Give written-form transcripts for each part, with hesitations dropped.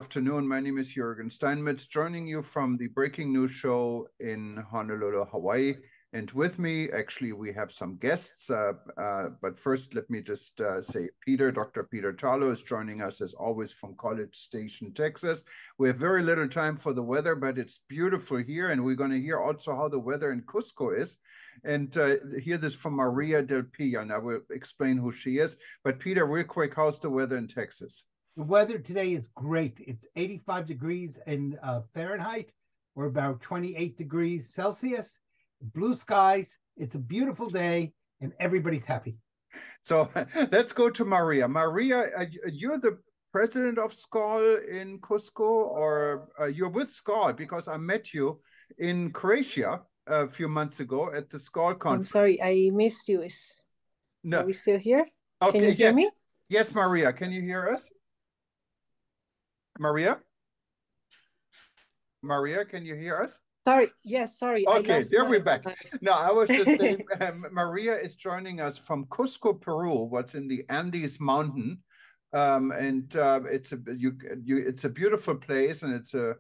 Afternoon. My name is Juergen Steinmetz, joining you from the breaking news show in Honolulu, Hawaii. And with me, actually, we have some guests. But first, let me just say Dr. Peter Tarlow is joining us as always from College Station, Texas. We have very little time for the weather, but it's beautiful here. And we're going to hear also how the weather in Cusco is. And hear this from Maria Del Pilla, and I will explain who she is. But Peter, real quick, how's the weather in Texas? The weather today is great. It's 85 degrees in Fahrenheit, or about 28 degrees Celsius. Blue skies. It's a beautiful day, and everybody's happy. So let's go to Maria. Maria, you're the president of SKAL in Cusco, or you're with SKAL because I met you in Croatia a few months ago at the SKAL conference. I'm sorry, I missed you. Are we still here? Okay, can you hear me? Yes, Maria, can you hear us? Maria? Maria, can you hear us? Sorry, yes, sorry. Okay, there we're back. No, I was just saying, Maria is joining us from Cusco, Peru, what's in the Andes mountain. It's a beautiful place, and it's a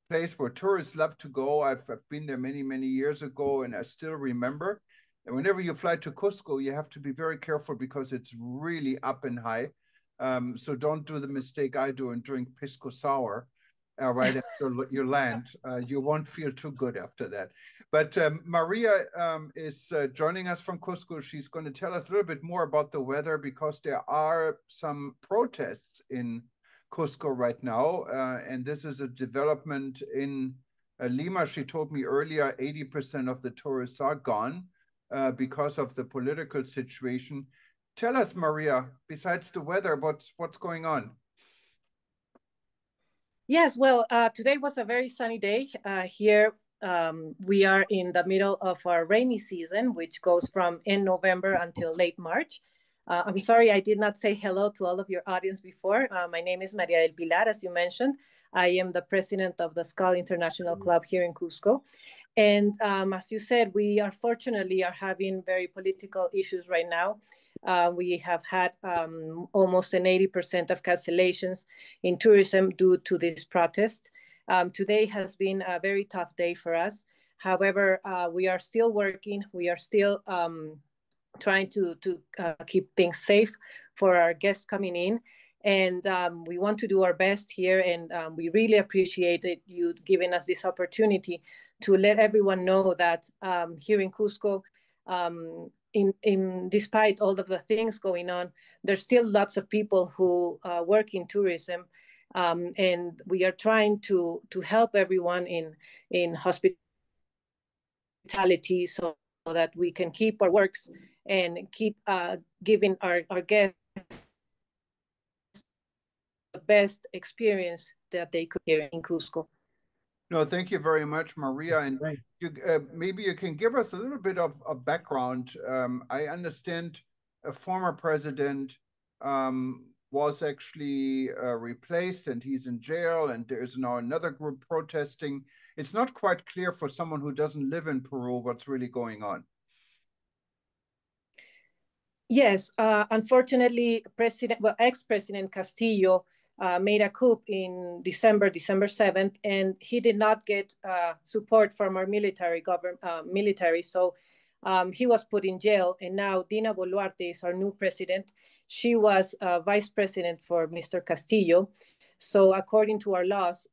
place where tourists love to go. I've been there many, many years ago, and I still remember. And whenever you fly to Cusco, you have to be very careful because it's really up and high. So don't do the mistake I do and drink pisco sour right after you land. You won't feel too good after that. But Maria is joining us from Cusco. She's going to tell us a little bit more about the weather because there are some protests in Cusco right now. And this is a development in Lima. She told me earlier 80% of the tourists are gone because of the political situation. Tell us, Maria, besides the weather, what's going on? Yes, well, today was a very sunny day. Here we are in the middle of our rainy season, which goes from end November until late March. I'm sorry, I did not say hello to all of your audience before. My name is Maria del Pilar, as you mentioned. I am the president of the SKAL International Club here in Cusco. And as you said, we are fortunately having very political issues right now. We have had almost an 80% of cancellations in tourism due to this protest. Today has been a very tough day for us. However, we are still working. We are still trying to keep things safe for our guests coming in. And we want to do our best here. And we really appreciate you giving us this opportunity to let everyone know that here in Cusco, despite all of the things going on, there's still lots of people who work in tourism, and we are trying to help everyone in hospitality so that we can keep our works and keep giving our guests the best experience that they could here in Cusco. No, thank you very much, Maria. And maybe you can give us a little bit of background. I understand a former president was actually replaced and he's in jail, and there's now another group protesting. It's not quite clear for someone who doesn't live in Peru what's really going on. Yes, unfortunately, ex-President Castillo made a coup in December 7th, and he did not get support from our military. So he was put in jail, and now Dina Boluarte is our new president. She was vice president for Mr. Castillo. So according to our laws,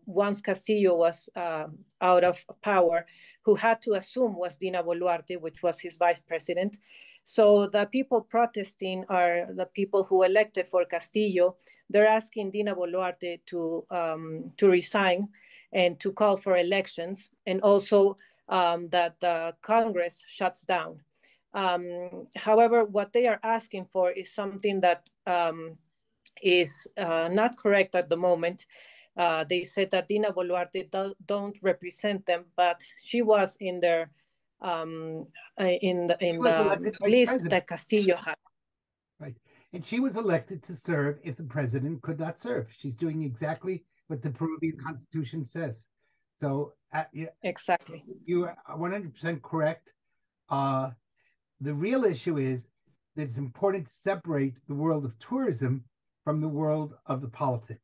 once Castillo was out of power, who had to assume was Dina Boluarte, which was his vice president. So the people protesting are the people who elected for Castillo. They're asking Dina Boluarte to resign and to call for elections, and also that the Congress shuts down. However, what they are asking for is something that is not correct at the moment. They said that Dina Boluarte don't represent them, but she was in their in the list that Castillo had. Right, and she was elected to serve if the president could not serve. She's doing exactly what the Peruvian Constitution says. So exactly, you are 100% correct. The real issue is that it's important to separate the world of tourism from the world of the politics.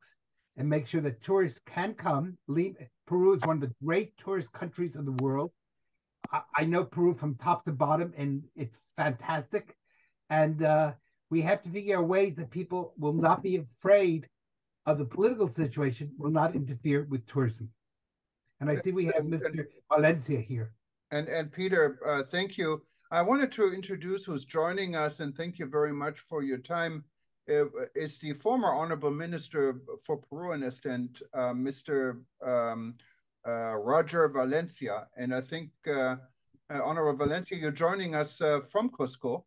and make sure that tourists can come. Peru is one of the great tourist countries of the world. I know Peru from top to bottom, and it's fantastic. And we have to figure out ways that people will not be afraid of the political situation, will not interfere with tourism. And I see we have Mr. Valencia here. And Peter, thank you. I wanted to introduce who's joining us, and thank you very much for your time. Is the former Honorable Minister for Peru and Estent, Mr. Roger Valencia. And I think, Honorable Valencia, you're joining us from Cusco.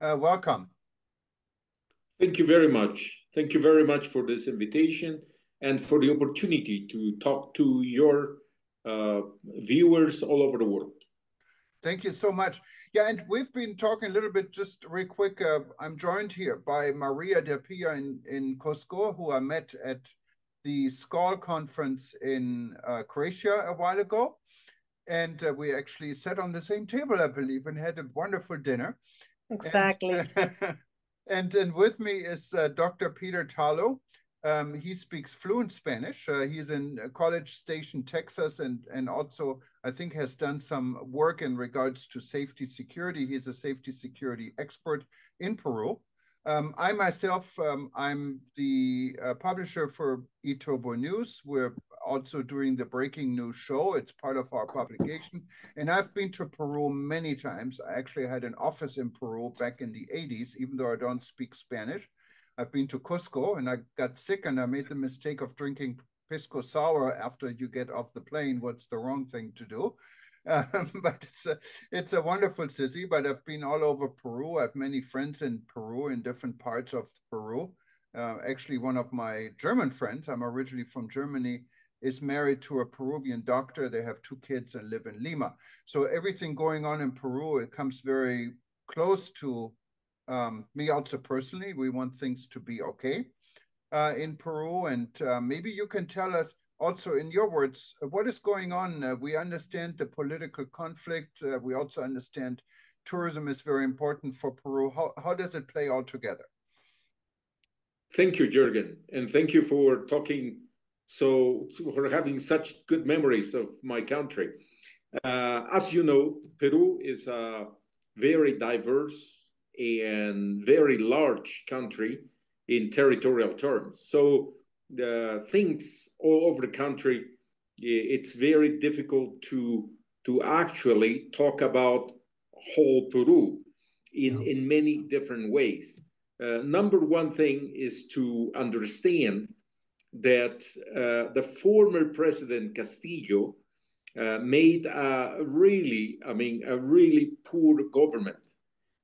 Welcome. Thank you very much. Thank you very much for this invitation and for the opportunity to talk to your viewers all over the world. Thank you so much. Yeah, and we've been talking a little bit, just real quick. I'm joined here by Maria de Pia in Cusco, who I met at the SKAL conference in Croatia a while ago. And we actually sat on the same table, I believe, and had a wonderful dinner. Exactly. And with me is Dr. Peter Tarlow. He speaks fluent Spanish. He's in College Station, Texas, and also, I think, has done some work in regards to safety security. He's a safety security expert in Peru. I myself, I'm the publisher for eTurbo News. We're also doing the Breaking News show. It's part of our publication. And I've been to Peru many times. I actually had an office in Peru back in the 80s, even though I don't speak Spanish. I've been to Cusco, and I got sick, and I made the mistake of drinking pisco sour after you get off the plane. What's the wrong thing to do? But it's a wonderful city. But I've been all over Peru. I have many friends in Peru, in different parts of Peru. Actually, one of my German friends, I'm originally from Germany, is married to a Peruvian doctor. They have 2 kids and live in Lima. So everything going on in Peru, it comes very close to me also personally. We want things to be okay in Peru. And maybe you can tell us also in your words, what is going on? We understand the political conflict. We also understand tourism is very important for Peru. How does it play all together? Thank you, Juergen. And thank you for for having such good memories of my country. As you know, Peru is a very diverse and very large country in territorial terms. So things all over the country, it's very difficult to actually talk about whole Peru in many different ways. Number one thing is to understand that the former President Castillo made a really poor government,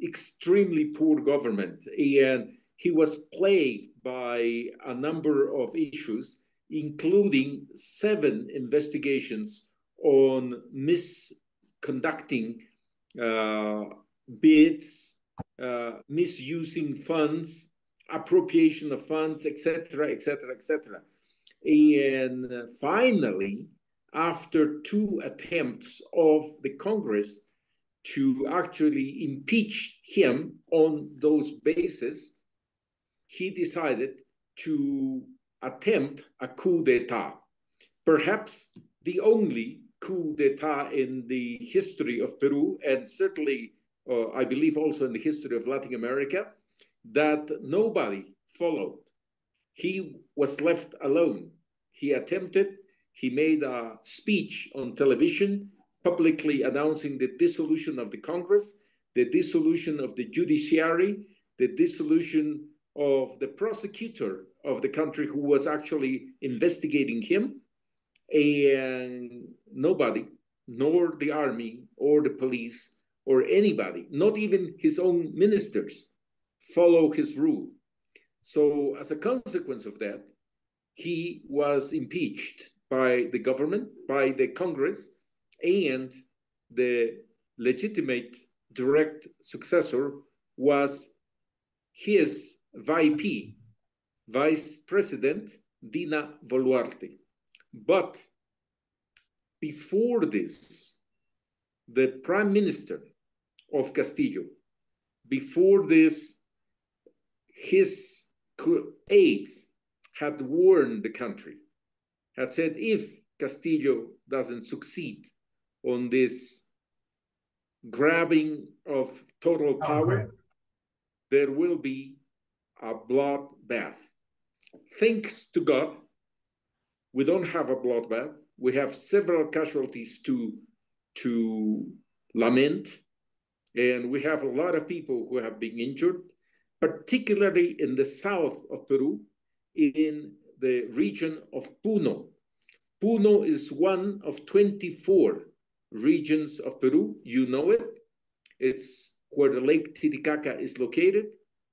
extremely poor government. And he was plagued by a number of issues, including 7 investigations on misconducting bids, misusing funds, appropriation of funds, etc., etc., etc. And finally, after 2 attempts of the Congress to actually impeach him on those bases, he decided to attempt a coup d'etat, perhaps the only coup d'etat in the history of Peru, and certainly, I believe, also in the history of Latin America, that nobody followed. He was left alone. He attempted, he made a speech on television, publicly announcing the dissolution of the Congress, the dissolution of the judiciary, the dissolution of the prosecutor of the country who was actually investigating him. And nobody, nor the army or the police or anybody, not even his own ministers, follow his rule. So as a consequence of that, he was impeached by the government, by the Congress, and the legitimate direct successor was his VP, Vice President Dina Boluarte. But before this, the Prime Minister of Castillo, before this, his aides had warned the country, had said if Castillo doesn't succeed on this grabbing of total power, there will be a bloodbath. Thanks to God, we don't have a bloodbath. We have several casualties to lament, and we have a lot of people who have been injured, particularly in the south of Peru, in the region of Puno. Puno is one of 24 regions of Peru. You know it. It's where the Lake Titicaca is located,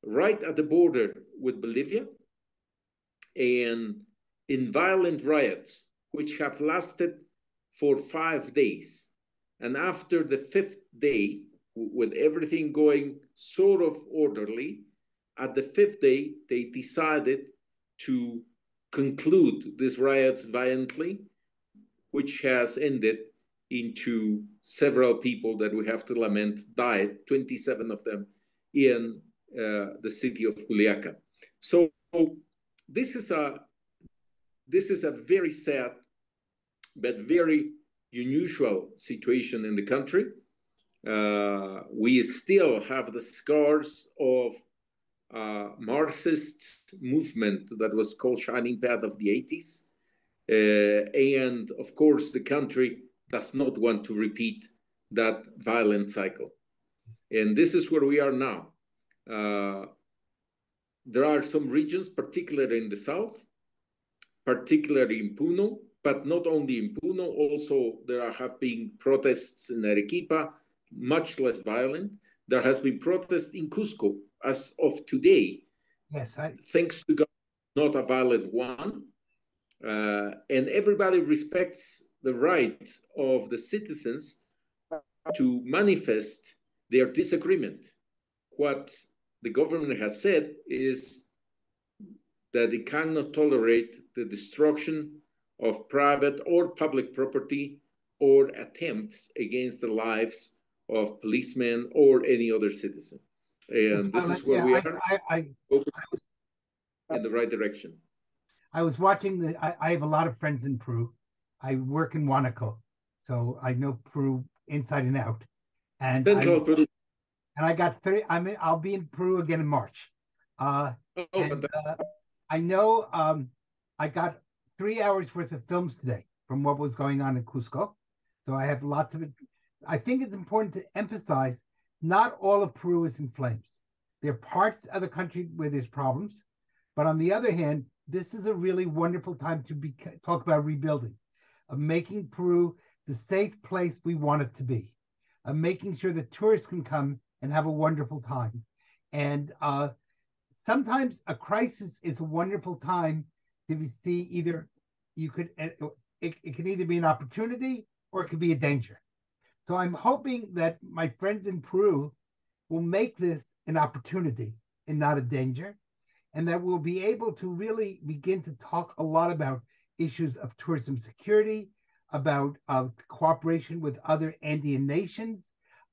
right at the border with Bolivia. And in violent riots, which have lasted for 5 days. And after the 5th day, with everything going sort of orderly, at the 5th day, they decided to conclude these riots violently, which has ended into several people that we have to lament died, 27 of them in the city of Juliaca. So this is a very sad but very unusual situation in the country. We still have the scars of Marxist movement that was called Shining Path of the 80s. And of course, the country does not want to repeat that violent cycle. And this is where we are now. There are some regions, particularly in the south, particularly in Puno, but not only in Puno, also there have been protests in Arequipa, much less violent. There has been protests in Cusco as of today. Yes, thanks to God, not a violent one. And everybody respects the right of the citizens to manifest their disagreement. What the government has said is that it cannot tolerate the destruction of private or public property or attempts against the lives of policemen or any other citizen. And this is where we are in the right direction. I was watching I have a lot of friends in Peru. I work in Huánuco, so I know Peru inside and out. And I got 30. I'll be in Peru again in March. I know I got 3 hours worth of films today from what was going on in Cusco. So I have lots of it. I think it's important to emphasize not all of Peru is in flames. There are parts of the country where there's problems, but on the other hand, this is a really wonderful time to talk about rebuilding, of making Peru the safe place we want it to be, of making sure that tourists can come and have a wonderful time. And sometimes a crisis is a wonderful time to see either it can either be an opportunity or it could be a danger. So I'm hoping that my friends in Peru will make this an opportunity and not a danger, and that we'll be able to really begin to talk a lot about issues of tourism security, about cooperation with other Andean nations.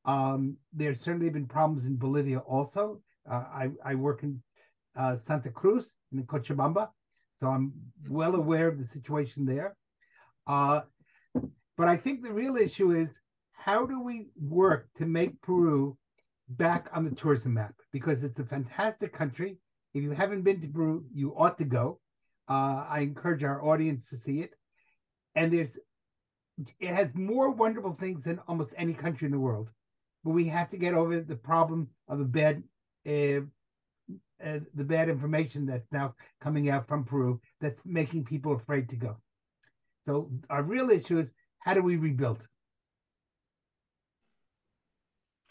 There's certainly been problems in Bolivia also. I work in Santa Cruz in Cochabamba, so I'm well aware of the situation there. But I think the real issue is, how do we work to make Peru back on the tourism map? Because it's a fantastic country. If you haven't been to Peru, you ought to go. I encourage our audience to see it. And it has more wonderful things than almost any country in the world. But we have to get over the problem of the bad information that's now coming out from Peru that's making people afraid to go. So our real issue is, how do we rebuild?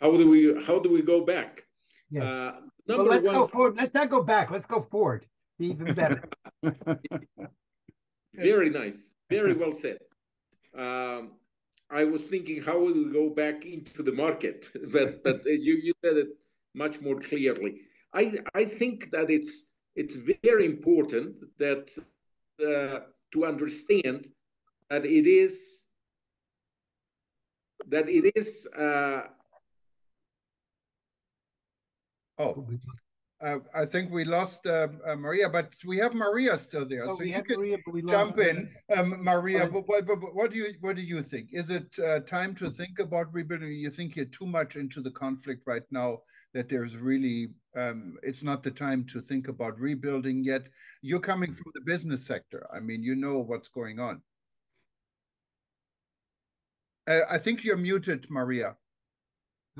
How do we go back? Yes. Let's go forward. Let's not go back. Let's go forward. Even better. Very nice. Very well said. I was thinking, how would we go back into the market? But you said it much more clearly. I think that it's very important that to understand that it is I think we lost Maria, but we have Maria still there, so you can Maria, jump in. Maria, what do you think? Is it time to think about rebuilding? You think you're too much into the conflict right now, that there's really it's not the time to think about rebuilding yet? You're coming from the business sector. I mean, you know what's going on. I think you're muted, Maria.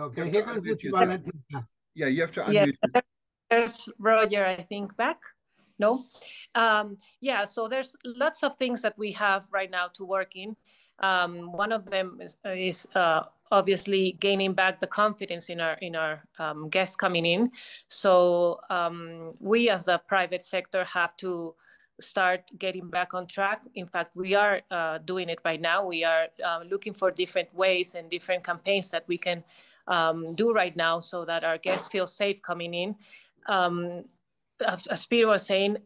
Okay, here goes the yeah, you have to unmute. Yeah, there's Roger, I think, back. No? Yeah, so there's lots of things that we have right now to work in. One of them is obviously gaining back the confidence in our guests coming in. So we as a private sector have to start getting back on track. In fact, we are doing it right now. We are looking for different ways and different campaigns that we can do right now so that our guests feel safe coming in. As Peter was saying,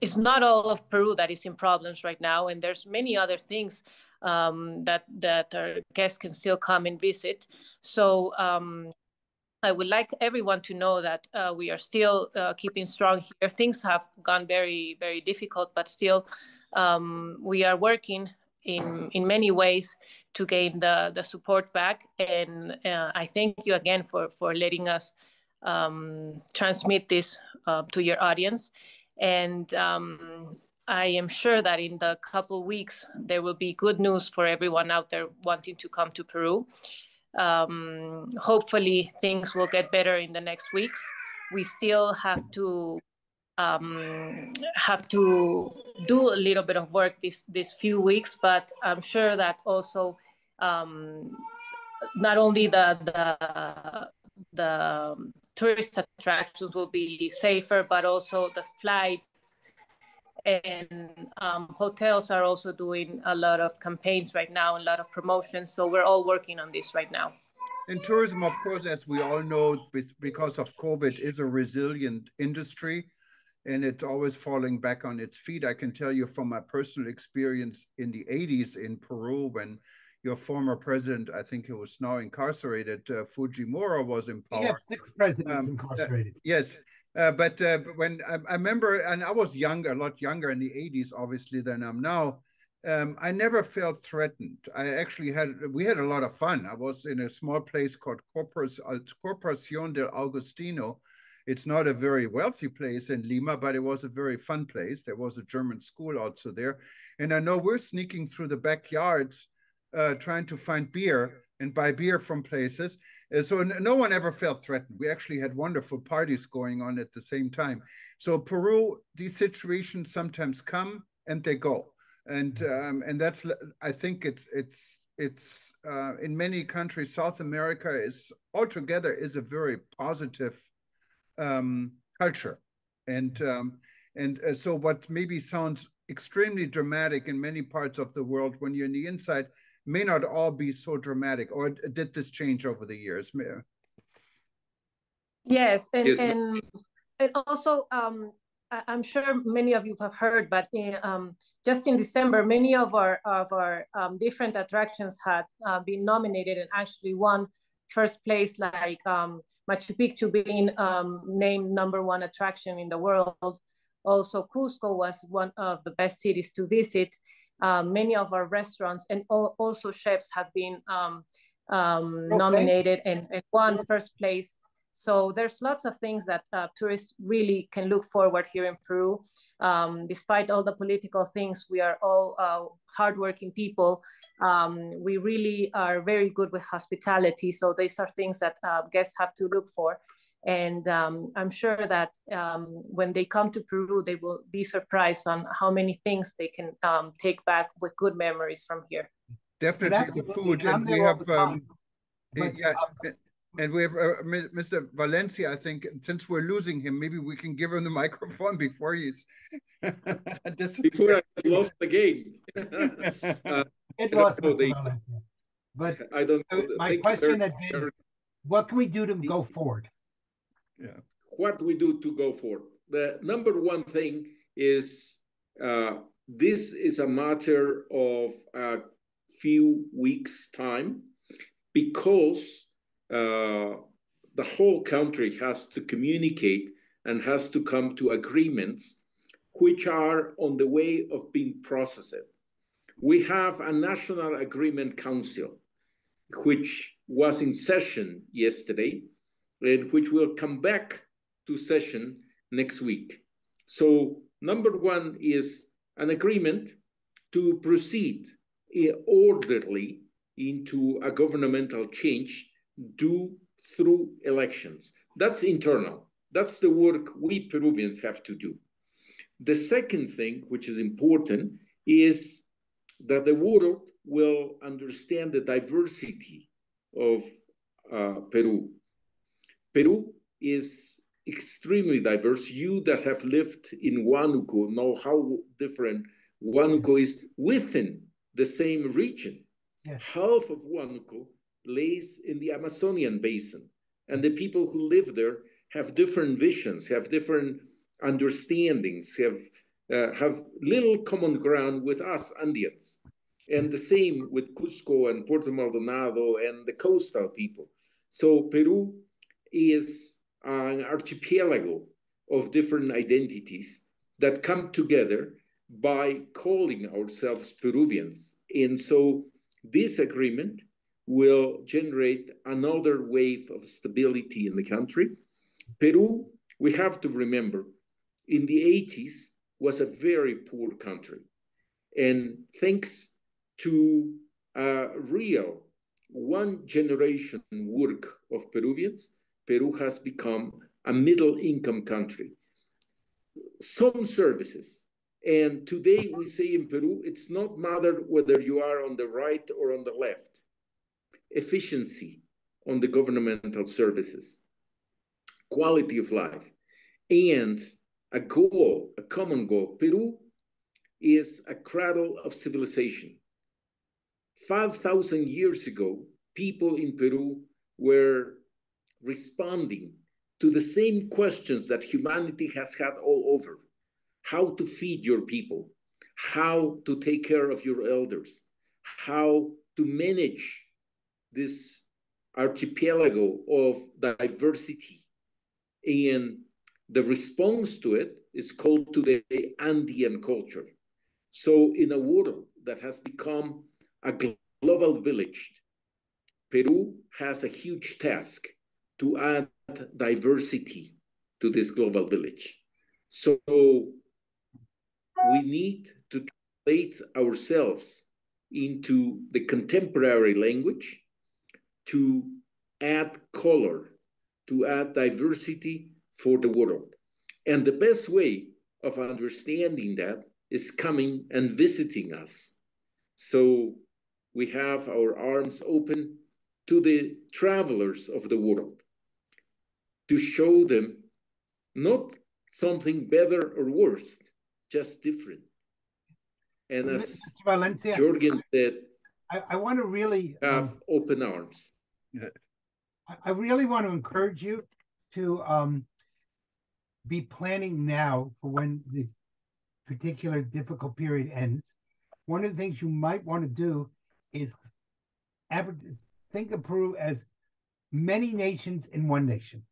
it's not all of Peru that is in problems right now, and there's many other things that our guests can still come and visit. So I would like everyone to know that we are still keeping strong here. Things have gone very, very difficult, but still we are working in many ways to gain the support back. And I thank you again for letting us transmit this to your audience. And I am sure that in the couple weeks, there will be good news for everyone out there wanting to come to Peru. Hopefully things will get better in the next weeks. We still have to do a little bit of work this few weeks, but I'm sure that also not only the tourist attractions will be safer, but also the flights and hotels are also doing a lot of campaigns right now, a lot of promotions. So we're all working on this right now. And tourism, of course, as we all know, because of COVID, is a resilient industry, and it's always falling back on its feet. I can tell you from my personal experience in the 80s in Peru, when your former president, I think he was now incarcerated, Fujimori, was in power. We have 6 presidents incarcerated. Yes. But when I remember, and I was younger, a lot younger in the 80s, obviously, than I'm now, I never felt threatened. We had a lot of fun. I was in a small place called Corporación del Augustino. It's not a very wealthy place in Lima, but it was a very fun place. There was a German school also there. And I know we're sneaking through the backyards, trying to find beer and buy beer from places. So no one ever felt threatened. We actually had wonderful parties going on at the same time. So Peru, these situations sometimes come and they go. And that's, I think it's in many countries, South America is altogether is a very positive culture. And so what maybe sounds extremely dramatic in many parts of the world, when you're in the inside, may not all be so dramatic. Or did this change over the years? Yes, and also I'm sure many of you have heard, but just in December, many of our different attractions had been nominated and actually won first place, like Machu Picchu being named #1 attraction in the world. Also, Cusco was one of the best cities to visit. Many of our restaurants and also chefs have been nominated and won first place. So there's lots of things that tourists really can look forward here in Peru. Despite all the political things, we are all hardworking people. We really are very good with hospitality. So these are things that guests have to look for. And I'm sure that when they come to Peru, they will be surprised on how many things they can take back with good memories from here. Definitely the food. And we have, and we have Mr. Valencia, I think, since we're losing him, maybe we can give him the microphone before he's... before I lost the game. It lost Valencia. But I don't know. My question had been, what can we do to go forward? Yeah. What we do to go forward? The #1 thing is this is a matter of a few weeks' time, because the whole country has to communicate and has to come to agreements which are on the way of being processed. We have a National Agreement Council, which was in session yesterday, and which will come back to session next week. So number one is an agreement to proceed orderly into a governmental change due through elections. That's internal. That's the work we Peruvians have to do. The second thing, which is important, is that the world will understand the diversity of Peru. Peru is extremely diverse. You that have lived in Huánuco know how different Huánuco is within the same region. Yes. Half of Huánuco lays in the Amazonian basin, and the people who live there have different visions, have different understandings, have little common ground with us Andeans. And the same with Cusco and Puerto Maldonado and the coastal people. So Peru is an archipelago of different identities that come together by calling ourselves Peruvians. And so this agreement will generate another wave of stability in the country. Peru, we have to remember, in the 80s was a very poor country. And thanks to a real one generation work of Peruvians, Peru has become a middle income country. Some services, and today we say in Peru, it's not matter whether you are on the right or on the left. Efficiency on the governmental services, quality of life, and a goal, a common goal. Peru is a cradle of civilization. 5,000 years ago, people in Peru were responding to the same questions that humanity has had all over. How to feed your people, how to take care of your elders, how to manage this archipelago of diversity. And the response to it is called today Andean culture. So in a world that has become a global village, Peru has a huge task to add diversity to this global village. So we need to translate ourselves into the contemporary language to add color, to add diversity for the world. And the best way of understanding that is coming and visiting us. So we have our arms open to the travelers of the world to show them not something better or worse, just different. And as Valencia, Juergen said, I want to really have open arms. I really want to encourage you to be planning now for when this particular difficult period ends. One of the things you might want to do is think of Peru as many nations in one nation.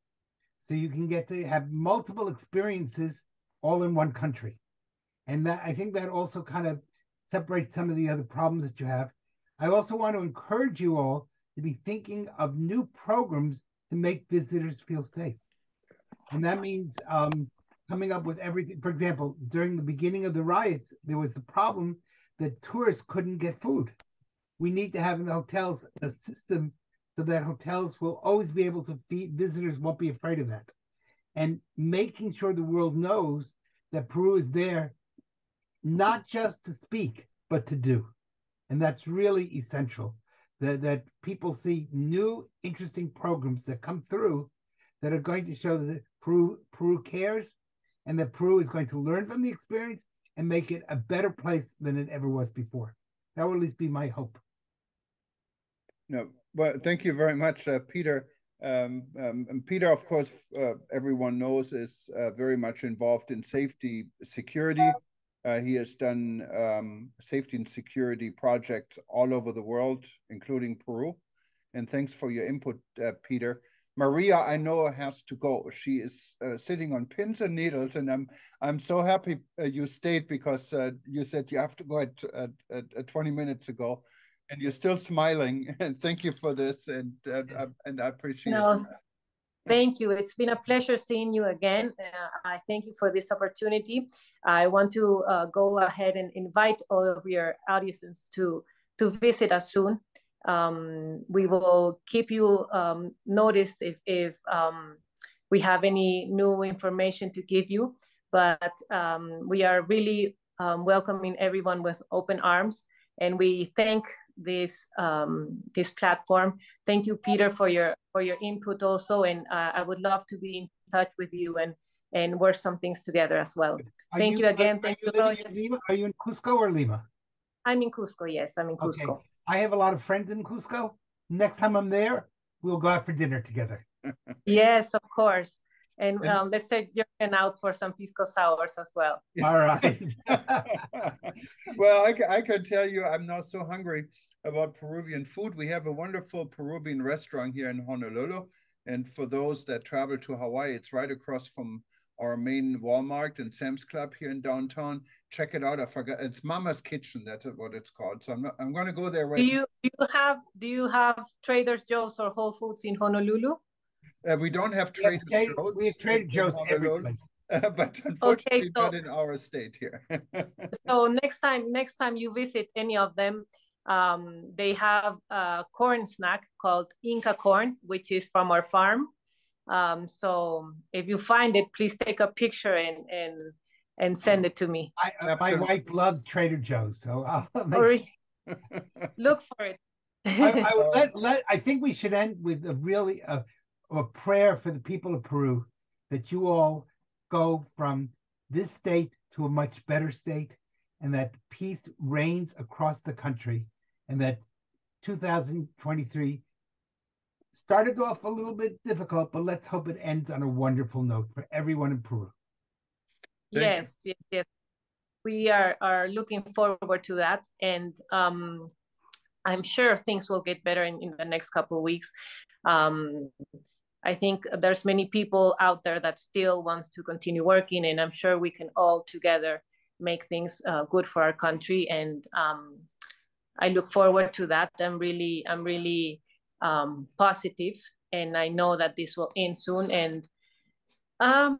So you can get to have multiple experiences all in one country. And that, I think that also kind of separates some of the other problems that you have. I also want to encourage you all to be thinking of new programs to make visitors feel safe. And that means coming up with everything. For example, during the beginning of the riots, there was the problem that tourists couldn't get food. We need to have in the hotels a system so that hotels will always be able to feed visitors, won't be afraid of that. And making sure the world knows that Peru is there not just to speak, but to do. And that's really essential, that people see new, interesting programs that come through that are going to show that Peru cares and that Peru is going to learn from the experience and make it a better place than it ever was before. That will at least be my hope. No, well, thank you very much, Peter. And Peter, of course, everyone knows, is very much involved in safety security. He has done safety and security projects all over the world, including Peru. And thanks for your input, Peter. Maria, I know, has to go. She is sitting on pins and needles, and I'm so happy you stayed, because you said you have to go at 20 minutes ago, and you're still smiling. And thank you for this, and I appreciate it. Thank you. It's been a pleasure seeing you again. I thank you for this opportunity. I want to go ahead and invite all of your audiences to visit us soon. We will keep you noticed if we have any new information to give you, but we are really welcoming everyone with open arms, and we thank this platform. Thank you, Peter, for your input also, and I would love to be in touch with you and work some things together as well. Thank you again. Thank you. Are you in Cusco or Lima? I'm in Cusco. Yes, I'm in Cusco. Okay. I have a lot of friends in Cusco. Next time I'm there, we'll go out for dinner together. Yes, of course. And let's take Juergen out for some pisco sours as well. All right. Well, I can tell you, I'm now so hungry about Peruvian food. We have a wonderful Peruvian restaurant here in Honolulu. And for those that travel to Hawaii, it's right across from our main Walmart and Sam's Club here in downtown. Check it out. I forgot, it's Mama's Kitchen. That's what it's called. So I'm going to go there right now. Do you have Trader Joe's or Whole Foods in Honolulu? We don't have Trader Joe's. We have Trader Joe's every place. But unfortunately, not in our state here. So next time you visit any of them, they have a corn snack called Inca corn, which is from our farm. So if you find it, please take a picture and send it to me. My wife loves Trader Joe's, so I'll make look for it. I think we should end with a prayer for the people of Peru, that you all go from this state to a much better state, and that peace reigns across the country, and that 2023 started off a little bit difficult, but let's hope it ends on a wonderful note for everyone in Peru. Yes. We are looking forward to that, and I'm sure things will get better in the next couple of weeks. I think there's many people out there that still wants to continue working, and I'm sure we can all together make things good for our country. And I look forward to that. I'm really positive, and I know that this will end soon. And I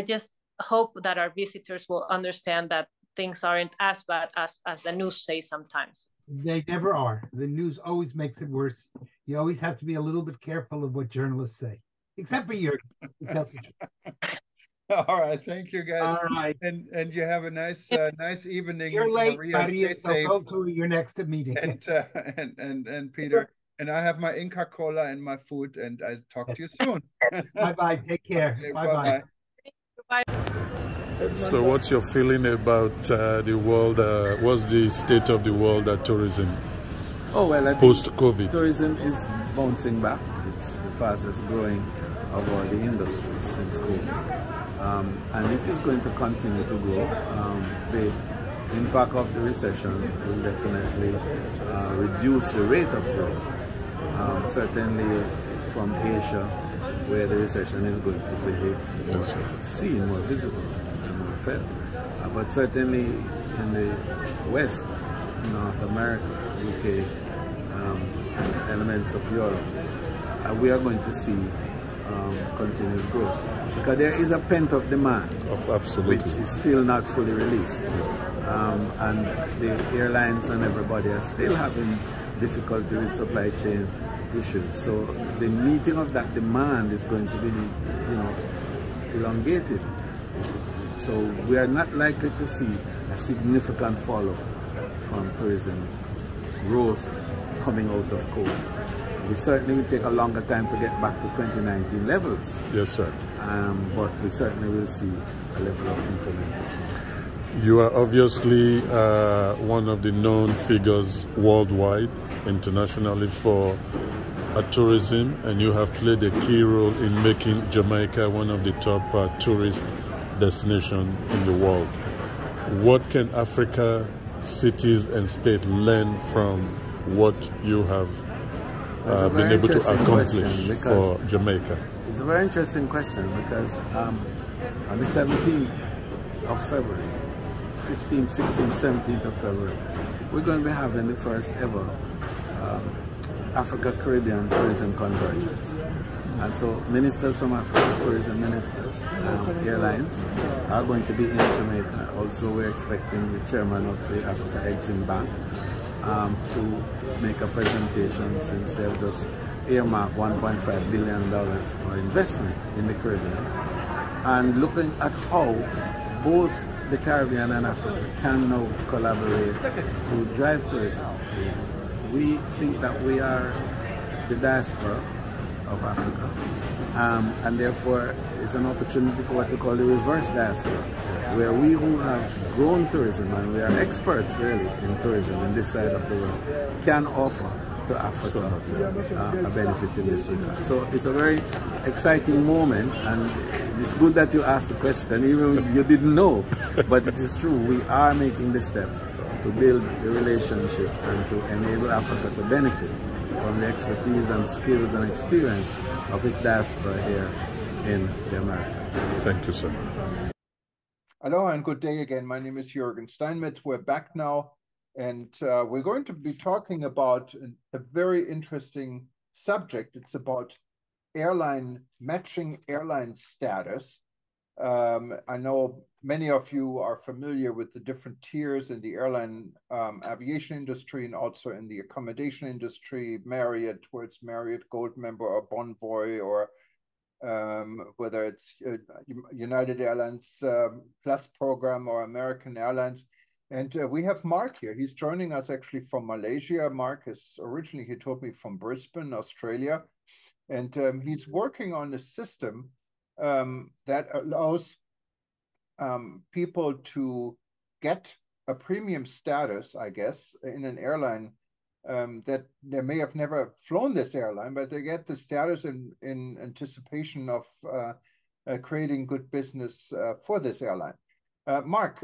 just hope that our visitors will understand that things aren't as bad as the news says sometimes. They never are. The news always makes it worse. You always have to be a little bit careful of what journalists say, except for Juergen. All right, thank you guys. All right, and you have a nice evening. You're late, Maria, so go to your next meeting. And Peter, and I have my Inca Cola and my food, and I talk to you soon. Bye. Take care. Okay, bye. Bye. So what's your feeling about the world? What's the state of the world tourism? Oh, well, I think post-COVID. Tourism is bouncing back. It's the fastest growing of all the industries since COVID. And it is going to continue to grow. The impact of the recession will definitely reduce the rate of growth. Certainly from Asia, where the recession is going to be seen, more visible. But certainly in the West, North America, UK, and elements of Europe, we are going to see continued growth, because there is a pent-up demand, which is still not fully released, and the airlines and everybody are still having difficulty with supply chain issues. So the meeting of that demand is going to be, elongated. So we are not likely to see a significant fallout from tourism growth coming out of COVID. We certainly will take a longer time to get back to 2019 levels. Yes, sir. But we certainly will see a level of improvement. You are obviously one of the known figures worldwide, internationally for tourism, and you have played a key role in making Jamaica one of the top tourist destination in the world. What can Africa, cities and states learn from what you have been able to accomplish for Jamaica? It's a very interesting question because on the 17th of February, 15th, 16th, 17th of February, we're going to be having the first ever Africa-Caribbean Tourism Convergence. And so ministers from Africa, tourism ministers, airlines are going to be in Jamaica. Also, we're expecting the chairman of the Africa Exim Bank to make a presentation, since they've just earmarked $1.5 billion for investment in the Caribbean. And looking at how both the Caribbean and Africa can now collaborate to drive tourism. We think that we are the diaspora of Africa, and therefore it's an opportunity for what we call the reverse diaspora, where we who have grown tourism, and we are experts really in tourism in this side of the world, can offer to Africa a benefit in this regard. So it's a very exciting moment, and it's good that you asked the question, even you didn't know, but it is true, we are making the steps to build the relationship and to enable Africa to benefit from the expertise and skills and experience of its diaspora here in the Americas. Thank you, sir. Hello and good day again. My name is Juergen Steinmetz. We're back now, and we're going to be talking about a very interesting subject. It's about matching airline status. I know many of you are familiar with the different tiers in the airline aviation industry, and also in the accommodation industry, Marriott, where it's Marriott Gold Member or Bonvoy, or whether it's United Airlines Plus program or American Airlines. And we have Mark here. He's joining us actually from Malaysia. Mark is originally, he told me, from Brisbane, Australia. And he's working on a system that allows people to get a premium status, I guess, in an airline that they may have never flown this airline, but they get the status in anticipation of creating good business for this airline. Mark,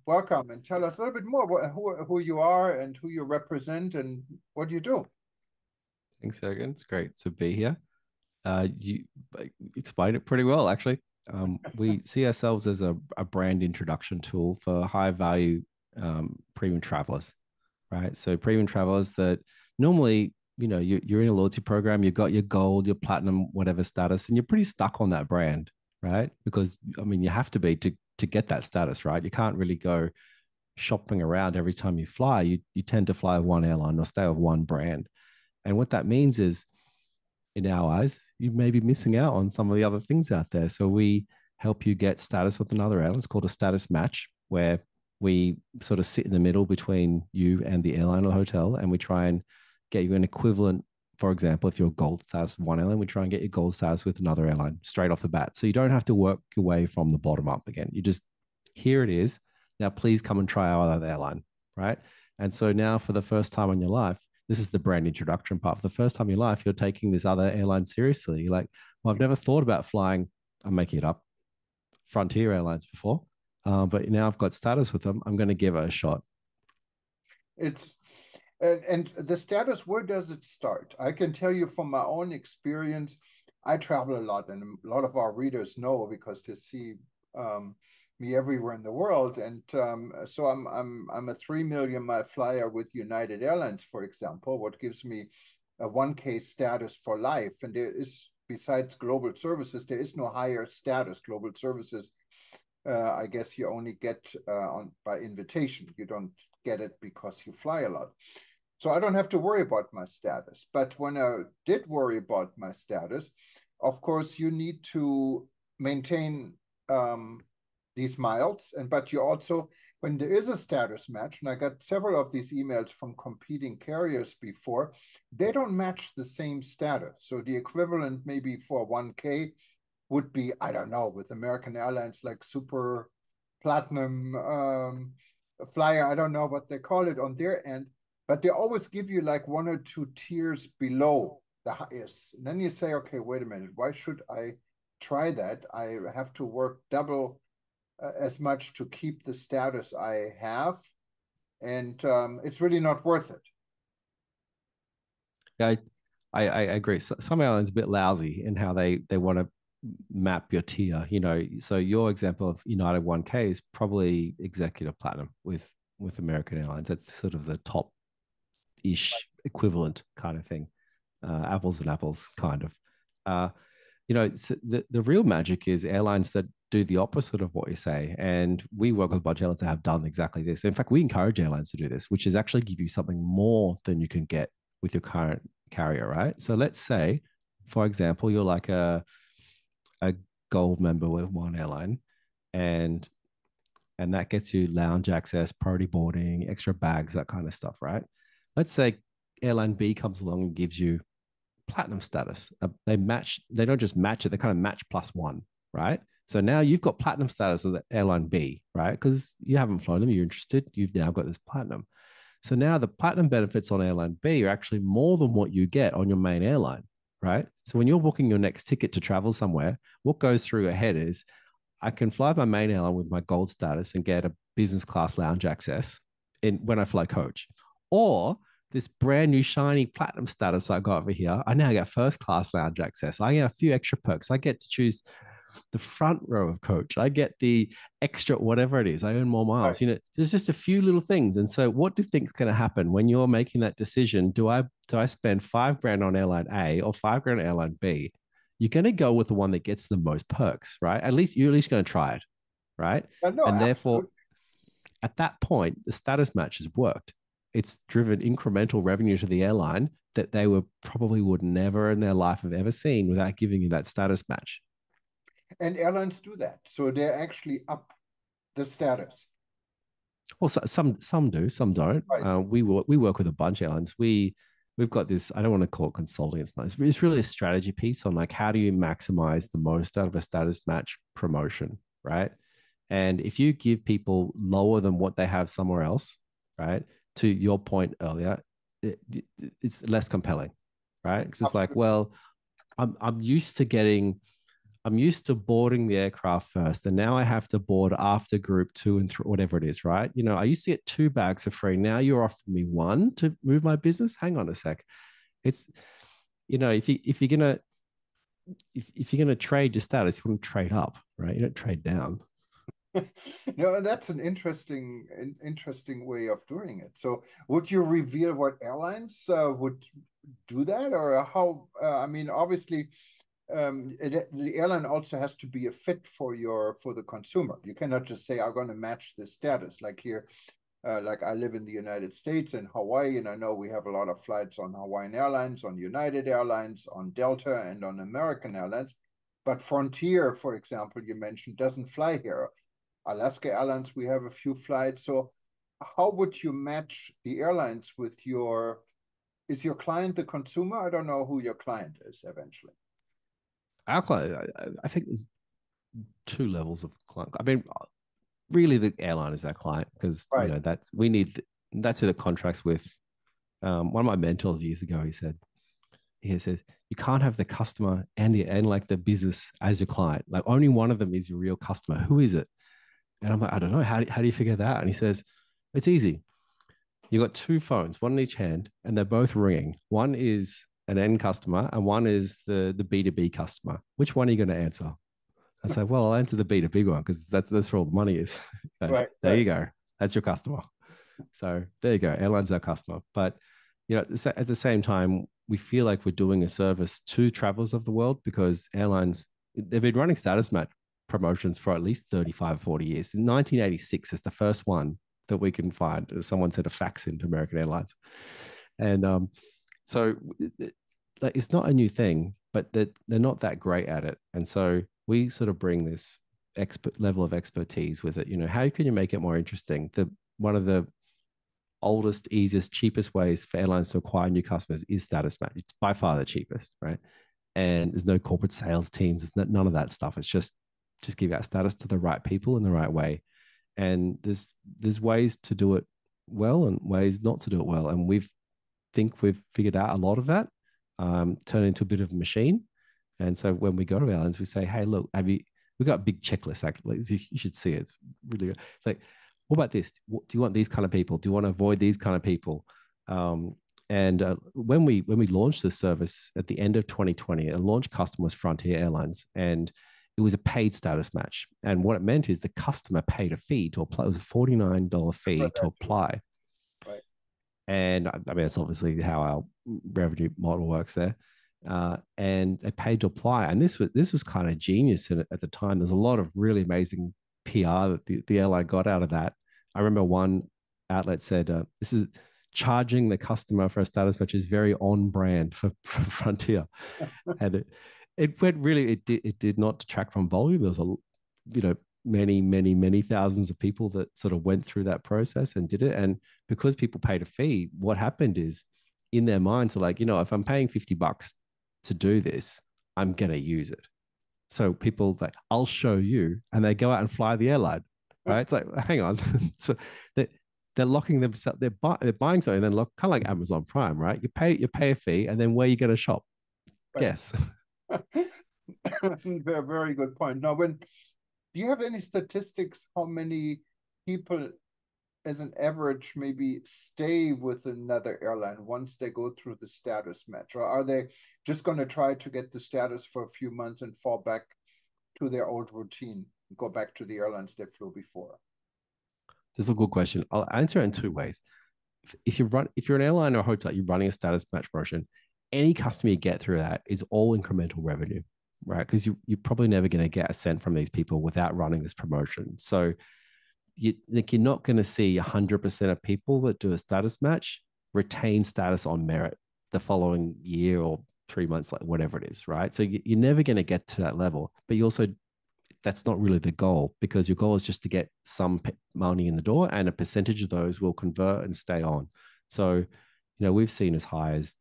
welcome, and tell us a little bit more who you are and who you represent and what you do. Thanks, Juergen. It's great to be here. You explained it pretty well, actually. We see ourselves as a brand introduction tool for high value premium travelers, right? So premium travelers that normally, you know, you're in a loyalty program, you've got your gold, your platinum, whatever status, and you're pretty stuck on that brand, right? Because, I mean, you have to be to get that status, right? You can't really go shopping around every time you fly. You tend to fly with one airline or stay with one brand. And what that means is, in our eyes, you may be missing out on some of the other things out there. So we help you get status with another airline. It's called a status match, where we sort of sit in the middle between you and the airline or the hotel, and we try and get you an equivalent. For example, if you're gold status with one airline, we try and get you gold status with another airline straight off the bat. So you don't have to work your way from the bottom up again. You just, here it is. Now, please come and try our other airline, right? And so now, for the first time in your life, this is the brand introduction part. For the first time in your life, you're taking this other airline seriously. You're like, well, I've never thought about flying, I'm making it up, Frontier Airlines before, but now I've got status with them. I'm going to give it a shot. And the status, where does it start? I can tell you from my own experience, I travel a lot, and a lot of our readers know, because they see me everywhere in the world. And so I'm a 3 million mile flyer with United Airlines, for example, what gives me a 1K status for life. And there is, besides global services, there is no higher status. Global services, I guess you only get by invitation. You don't get it because you fly a lot. So I don't have to worry about my status. But when I did worry about my status, of course, you need to maintain these miles. But you also, when there is a status match, and I got several of these emails from competing carriers before, they don't match the same status. So the equivalent maybe for 1K would be, I don't know, with American Airlines, like super platinum flyer. I don't know what they call it on their end, but they always give you like 1 or 2 tiers below the highest. And then you say, okay, wait a minute, why should I try that? I have to work double as much to keep the status I have, and it's really not worth it. Yeah, I agree. Some airlines are a bit lousy in how they want to map your tier. You know, so your example of United 1K is probably executive platinum with American Airlines. That's sort of the top ish equivalent kind of thing. Apples and apples, kind of. You know, the real magic is airlines that do the opposite of what you say. And we work with a bunch of airlines that have done exactly this. In fact, we encourage airlines to do this, which is actually give you something more than you can get with your current carrier, right? So let's say, for example, you're like a gold member with one airline, and that gets you lounge access, priority boarding, extra bags, that kind of stuff, right? Let's say airline B comes along and gives you platinum status. They don't just match it, they kind of match +1, right? So now you've got platinum status with airline B, right? Because you haven't flown them, you're interested, you've now got this platinum. So now the platinum benefits on airline B are actually more than what you get on your main airline, right? So when you're booking your next ticket to travel somewhere, what goes through your head is, I can fly my main airline with my gold status and get a business class lounge access when I fly coach. Or this brand new shiny platinum status I got over here, I now get first class lounge access. I get a few extra perks. I get to choose the front row of coach. I get the extra whatever it is. I earn more miles. Right. You know, there's just a few little things. And so what do you think is going to happen when you're making that decision? Do I spend $5,000 on airline A or $5,000 on airline B? You're going to go with the one that gets the most perks, right? You're at least going to try it, right? No, and therefore, at that point, the status match has worked. It's driven incremental revenue to the airline that they would never in their life have ever seen without giving you that status match. And airlines do that, so they're actually up the status. Well, some do, some don't. Right. We work with a bunch of airlines. We've got this, I don't want to call it consulting. It's nice. It's really a strategy piece on like, how do you maximize the most out of a status match promotion, right? And if you give people lower than what they have somewhere else, right? To your point earlier, it's less compelling, right? Because it's like, well, I'm used to boarding the aircraft first, and now I have to board after group 2 and 3, whatever it is, right? You know, I used to get 2 bags for free. Now you're offering me 1 to move my business. Hang on a sec. It's, you know, if you're gonna trade your status, you want to trade up, right? You don't trade down. No, that's an interesting way of doing it. So, would you reveal what airlines would do that, or how? I mean, obviously. The airline also has to be a fit for the consumer. You cannot just say, I'm going to match this status. Like here, like I live in the United States and Hawaii, and I know we have a lot of flights on Hawaiian Airlines, on United Airlines, on Delta, and on American Airlines. But Frontier, for example, you mentioned, doesn't fly here. Alaska Airlines, we have a few flights. So how would you match the airlines with is your client the consumer? I don't know who your client is eventually. Our client, I think there's 2 levels of client. I mean, really, the airline is our client because right. You know that's who the contracts with. One of my mentors years ago, he says, you can't have the customer and like the business as your client. Like only one of them is your real customer. Who is it? And I'm like, I don't know. How do you figure that? And he says, it's easy. You got 2 phones, one in each hand, and they're both ringing. One is an end customer and one is the B2B customer. Which one are you going to answer? I say, well, I'll answer the B2B one because that's where all the money is. Right, there you go. That's your customer. So there you go. Airline's our customer. But you know, at the same time, we feel like we're doing a service to travelers of the world because airlines, they've been running status match promotions for at least 35, 40 years. In 1986 is the first one that we can find. Someone sent a fax into American Airlines. And so like, it's not a new thing, but they're not that great at it. And so we sort of bring this level of expertise with it. You know, how can you make it more interesting? One of the oldest, easiest, cheapest ways for airlines to acquire new customers is status match. It's by far the cheapest, right? And there's no corporate sales teams. It's none of that stuff. It's just give out status to the right people in the right way. And there's ways to do it well and ways not to do it well. And we've figured out a lot of that, turn into a bit of a machine. And so when we go to airlines, we say, hey, look, we've got a big checklist, actually. You should see it. It's really good. It's like, what about this? Do you want these kind of people? Do you want to avoid these kind of people? And And when we launched this service at the end of 2020, a launch customer was Frontier Airlines, and it was a paid status match. And what it meant is the customer paid a fee to apply. It was a $49 fee to apply. Right. And I mean, that's obviously how our revenue model works there. And they paid to apply. And this was kind of genius at the time. There's a lot of really amazing PR that the airline got out of that. I remember one outlet said, this is charging the customer for a status match is very on brand for Frontier. And it went really, it did not detract from volume. There was many thousands of people that sort of went through that process and did it. And because people paid a fee, what happened is in their minds are like, if I'm paying $50 to do this, I'm going to use it. So people like, I'll show you, and they go out and fly the airline, right? It's like, hang on. So they're locking themselves, they're buying something, and then kind of like Amazon Prime, right? You pay a fee, and then where you going to shop? Right. Guess. Very good point. Now, do you have any statistics how many people as an average maybe stay with another airline once they go through the status match? Or are they just going to try to get the status for a few months and fall back to their old routine, go back to the airlines they flew before? This is a good question. I'll answer it in two ways. If you're an airline or a hotel, you're running a status match promotion, any customer you get through that is all incremental revenue, right? Because you're probably never going to get a cent from these people without running this promotion. So you're not going to see 100% of people that do a status match retain status on merit the following year or 3 months, like whatever it is, right? So you're never going to get to that level. But you also, that's not really the goal, because your goal is just to get some money in the door, and a percentage of those will convert and stay on. So, we've seen as high as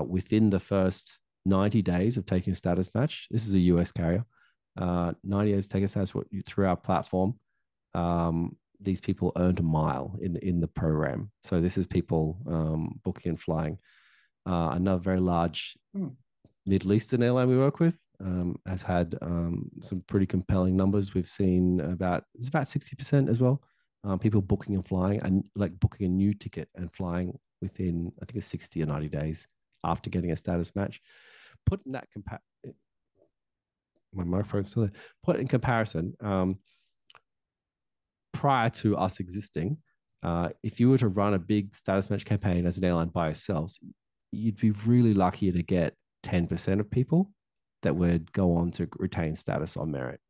within the first 90 days of taking a status match, this is a US carrier, 90 days taking a status through our platform, these people earned a mile in the program. So this is people booking and flying. Another very large Middle Eastern airline we work with has had some pretty compelling numbers. We've seen it's about 60% as well. People booking and flying, and like booking a new ticket and flying within, I think it's 60 or 90 days after getting a status match. Putting that my microphone's still there. Put it in comparison, prior to us existing, if you were to run a big status match campaign as an airline by yourselves, you'd be really lucky to get 10% of people that would go on to retain status on merit.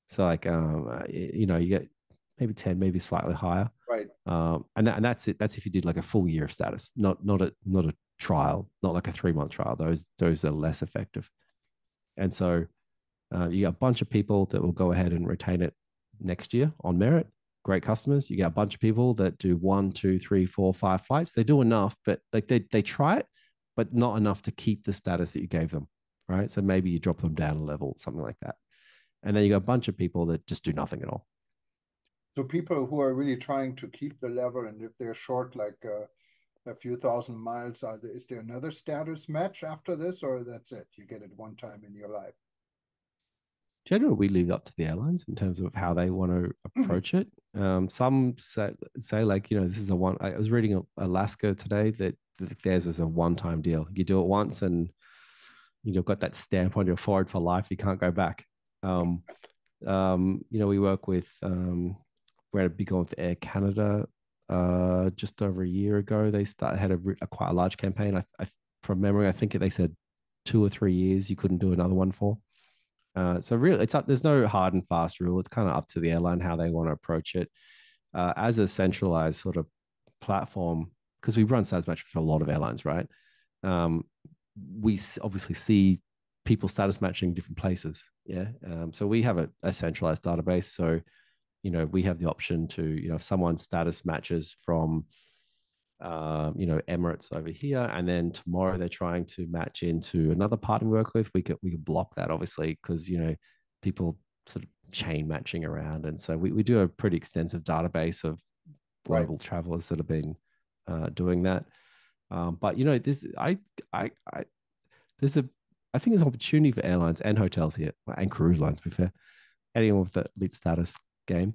So like, you get maybe 10, maybe slightly higher. Right. And that's it. That's if you did like a full year of status, not a trial, not like a 3-month trial. Those are less effective. And so you got a bunch of people that will go ahead and retain it next year on merit. Great customers. You get a bunch of people that do 1, 2, 3, 4, 5 flights. They do enough, but like they try it, but not enough to keep the status that you gave them, right? So maybe you drop them down a level, something like that. And then you got a bunch of people that just do nothing at all. So people who are really trying to keep the level, and if they're short like a few thousand miles, is there another status match after this, or that's it? You get it one time in your life? Generally, we leave it up to the airlines in terms of how they want to approach it. Some say like, this is a one. I was reading Alaska today that theirs is a one-time deal. You do it once, and you've got that stamp on your forehead for life. You can't go back. We work with. We had a big one with Air Canada just over a year ago. They had a quite a large campaign. From memory, I think they said 2 or 3 years you couldn't do another one for. So really, it's up. There's no hard and fast rule. It's kind of up to the airline how they want to approach it. As a centralized sort of platform, because we run status match for a lot of airlines, right? We obviously see people status matching different places. Yeah. So we have a centralized database. So we have the option to, if someone status matches from, Emirates over here, and then tomorrow they're trying to match into another partner we work with, we could block that, obviously, because, people sort of chain matching around. And so we do a pretty extensive database of global travelers that have been doing that. But, I think there's an opportunity for airlines and hotels here, and cruise lines, to be fair, anyone with the elite status game.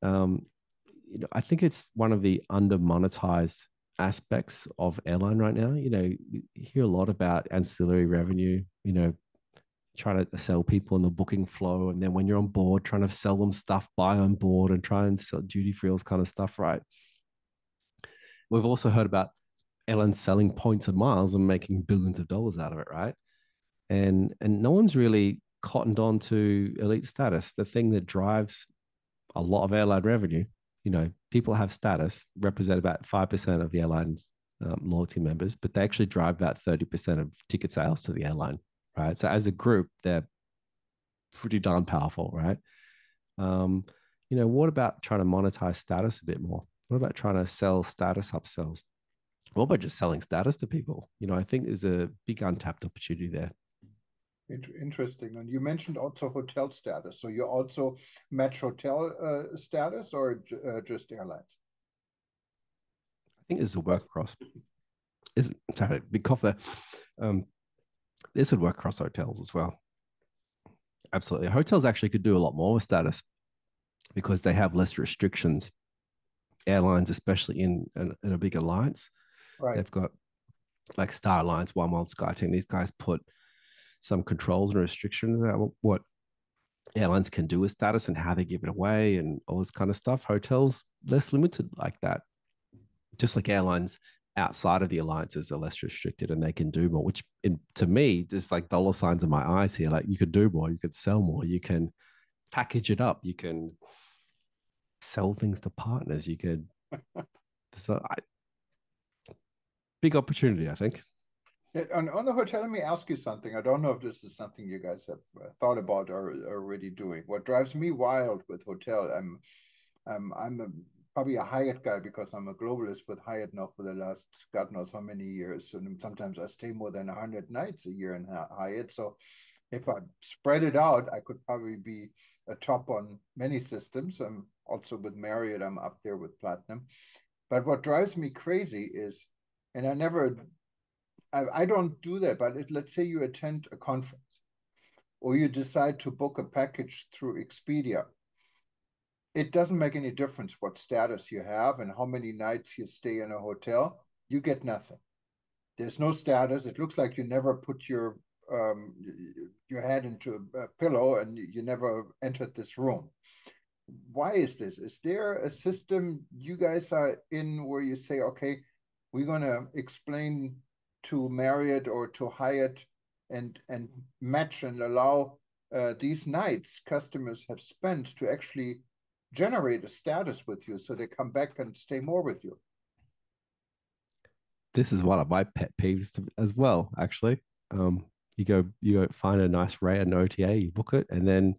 I think it's one of the under monetized aspects of airline right now. You know, you hear a lot about ancillary revenue, you know, trying to sell people in the booking flow. And then when you're on board, trying to sell them stuff, buy on board and try and sell duty free, all kind of stuff, right? We've also heard about airlines selling points of miles and making billions of dollars out of it, right? And no one's really cottoned on to elite status, the thing that drives a lot of airline revenue. You know, people have status, represent about 5% of the airline's loyalty members, but they actually drive about 30% of ticket sales to the airline, right? So as a group, they're pretty darn powerful, right? You know, what about trying to monetize status a bit more? What about trying to sell status upsells? What about just selling status to people? You know, I think there's a big untapped opportunity there. Interesting. And you mentioned also hotel status. So you also match hotel status or just airlines? I think there's a work across. Sorry, big cough there. This would work across hotels as well. Absolutely. Hotels actually could do a lot more with status because they have less restrictions. Airlines, especially in a big alliance, right. They've got like Star Alliance, One World, SkyTeam. These guys put some controls and restrictions about what airlines can do with status and how they give it away and all this kind of stuff. Hotels, less limited like that. Just like airlines outside of the alliances are less restricted and they can do more, which to me, there's like dollar signs in my eyes here. Like you could do more, you could sell more, you can package it up, you can sell things to partners, you could. So big opportunity, I think. On the hotel, let me ask you something. I don't know if this is something you guys have thought about or are already doing. What drives me wild with hotel, I'm probably a Hyatt guy because I'm a globalist with Hyatt now for the last God knows how many years. And sometimes I stay more than 100 nights a year in Hyatt. So if I spread it out, I could probably be a top on many systems. I'm also with Marriott, I'm up there with Platinum. But what drives me crazy is, and I don't do that, but let's say you attend a conference or you decide to book a package through Expedia. It doesn't make any difference what status you have and how many nights you stay in a hotel. You get nothing. There's no status. It looks like you never put your head into a pillow and you never entered this room. Why is this? Is there a system you guys are in where you say, okay, we're going to explain to Marriott or to Hyatt and match and allow these nights customers have spent to actually generate a status with you so they come back and stay more with you? This is one of my pet peeves as well, actually. You go find a nice rate, an OTA, you book it, and then,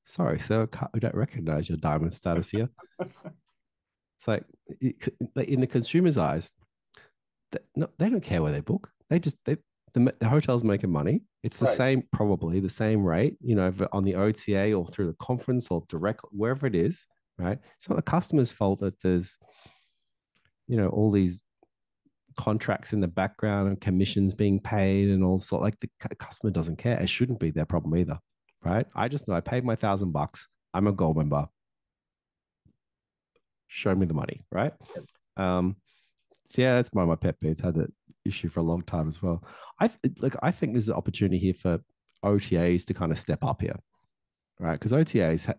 sorry, sir, we don't recognize your diamond status here. It's like in the consumer's eyes, they don't care where they book. The hotel's making money. It's the same, probably the same rate, you know, on the OTA or through the conference or direct, wherever it is, right? It's not the customer's fault that there's, you know, all these contracts in the background and commissions being paid and all sort. Like the customer doesn't care. It shouldn't be their problem either, right? I just know I paid my $1,000. I'm a gold member. Show me the money, right? So yeah, that's my pet peeves. Had that issue for a long time as well. I think there's an opportunity here for OTAs to kind of step up here, right? Because OTAs,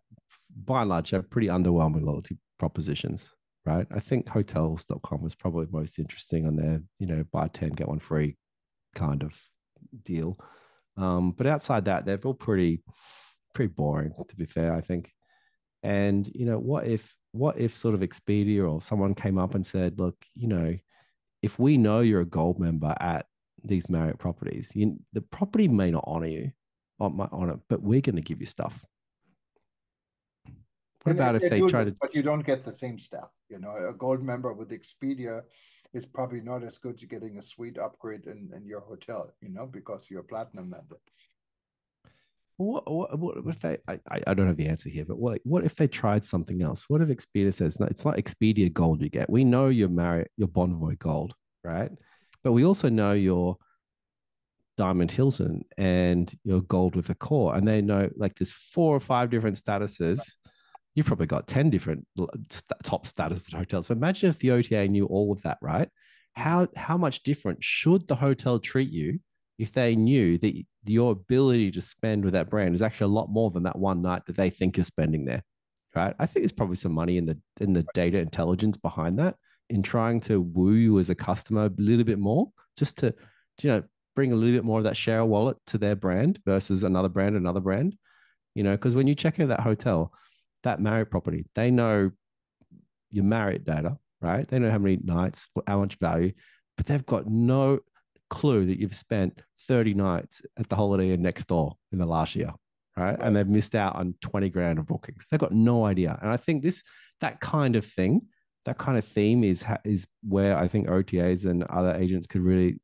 by and large, have pretty underwhelming loyalty propositions, right? I think hotels.com was probably most interesting on their, you know, buy 10, get one free kind of deal. But outside that, they're all pretty boring, to be fair, I think. And, you know, what if sort of Expedia or someone came up and said, look, you know, if we know you're a gold member at these Marriott properties, the property may not honor you, but we're going to give you stuff. What about if they try to? But you don't get the same stuff. You know, a gold member with Expedia is probably not as good as getting a suite upgrade in your hotel, you know, because you're a platinum member. What if they? I don't have the answer here, but what if they tried something else? What if Expedia says, no, it's not Expedia Gold you get. We know you're Marriott, you're Bonvoy Gold, right? But we also know you're Diamond Hilton and you're Gold with a core, and they know like there's 4 or 5 different statuses. You've probably got 10 different top status at hotels. But imagine if the OTA knew all of that, right? how much different should the hotel treat you if they knew that your ability to spend with that brand is actually a lot more than that one night that they think you're spending there, right? I think there's probably some money in the data intelligence behind that, in trying to woo you as a customer a little bit more, just to bring a little bit more of that share wallet to their brand versus another brand, because when you check into that hotel, that Marriott property, they know your Marriott data, right? They know how many nights, how much value, but they've got no clue that you've spent 30 nights at the Holiday Inn next door in the last year, right? And they've missed out on 20 grand of bookings. They've got no idea. And I think that kind of thing, that kind of theme is where I think OTAs and other agents could really,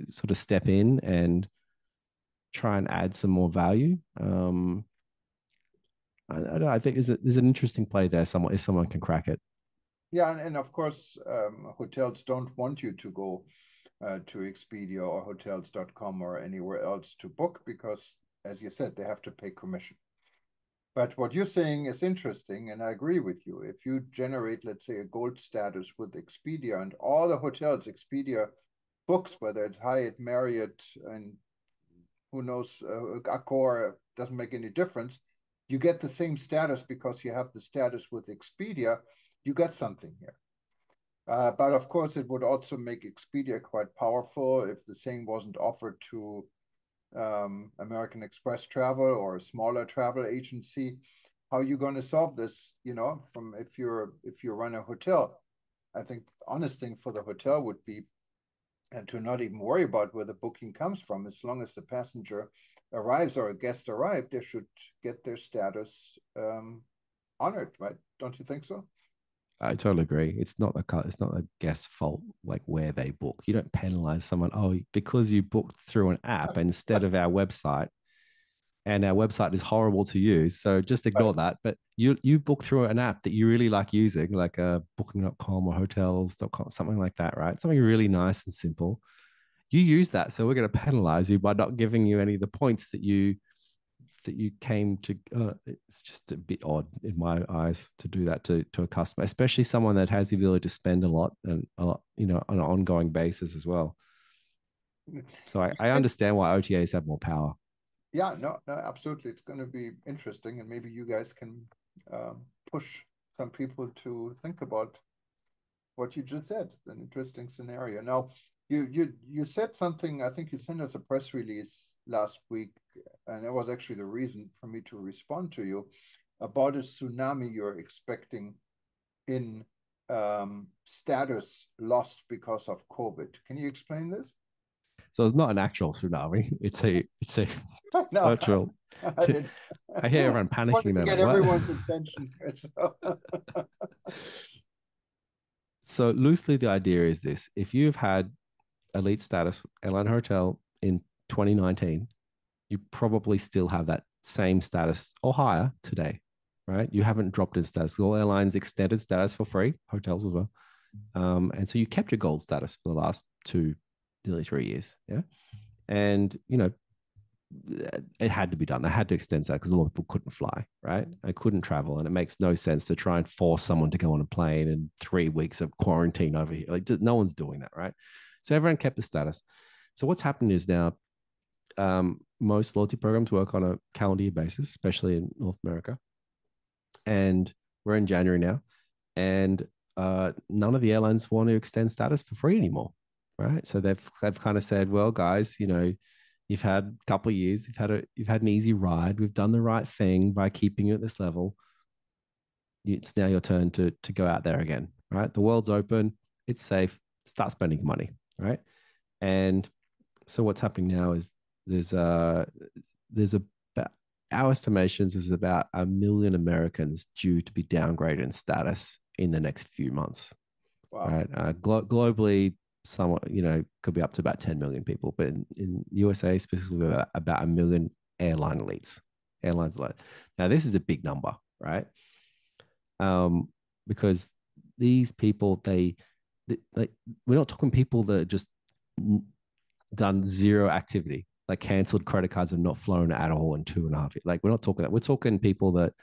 sort of step in and try and add some more value. I don't know. I think there's an interesting play there. If someone can crack it. Yeah, and of course, hotels don't want you to go to Expedia or hotels.com or anywhere else to book because, as you said, they have to pay commission. But what you're saying is interesting, and I agree with you. If you generate, let's say, a gold status with Expedia and all the hotels Expedia books, whether it's Hyatt, Marriott, and who knows, Accor, doesn't make any difference. You get the same status because you have the status with Expedia. You got something here. But of course, it would also make Expedia quite powerful if the same wasn't offered to American Express Travel or a smaller travel agency. How are you going to solve this? From if you run a hotel, I think the honest thing for the hotel would be, and to not even worry about where the booking comes from, as long as the passenger arrives or a guest arrived, they should get their status honored, right? Don't you think so? I totally agree. It's not a guest's fault, like where they book. You don't penalize someone, because you booked through an app instead of our website, and our website is horrible to use. So just ignore that. But you book through an app that you really like using, like booking.com or hotels.com, something like that, right? Something really nice and simple. You use that. So we're going to penalize you by not giving you any of the points that you came to. It's just a bit odd in my eyes to do that to a customer, especially someone that has the ability to spend a lot on an ongoing basis as well. So I understand why OTAs have more power. Yeah, no, absolutely. It's going to be interesting, and maybe you guys can push some people to think about what you just said. It's an interesting scenario. Now, you said something. I think you sent us a press release last week, and that was actually the reason for me to respond to you about a tsunami you're expecting in status lost because of COVID. Can you explain this? So it's not an actual tsunami. It's a virtual. I hear everyone panicking. To get everyone's attention. So loosely, the idea is this: if you've had elite status airline hotel in 2019, you probably still have that same status or higher today, right? You haven't dropped in status. All airlines extended status for free, hotels as well. And so you kept your gold status for the last nearly 3 years. Yeah. And, it had to be done. They had to extend that because a lot of people couldn't fly, right? They couldn't travel. And it makes no sense to try and force someone to go on a plane and 3 weeks of quarantine over here. Like, no one's doing that, right? So everyone kept the status. So what's happened is now most loyalty programs work on a calendar year basis, especially in North America. And we're in January now. And none of the airlines want to extend status for free anymore, right? So they've kind of said, well, guys, you've had a couple of years, you've had an easy ride. We've done the right thing by keeping you at this level. It's now your turn to go out there again, right? The world's open, it's safe. Start spending money, right? And so what's happening now is there's about, our estimations is about 1 million Americans due to be downgraded in status in the next few months. Wow. Right? Globally, somewhat, could be up to about 10 million people, but in USA specifically about 1 million airlines elites. Now this is a big number, right? Because these people, we're not talking people that just done zero activity, like canceled credit cards and not flown at all in 2.5 years. Like, we're not talking that. We're talking people that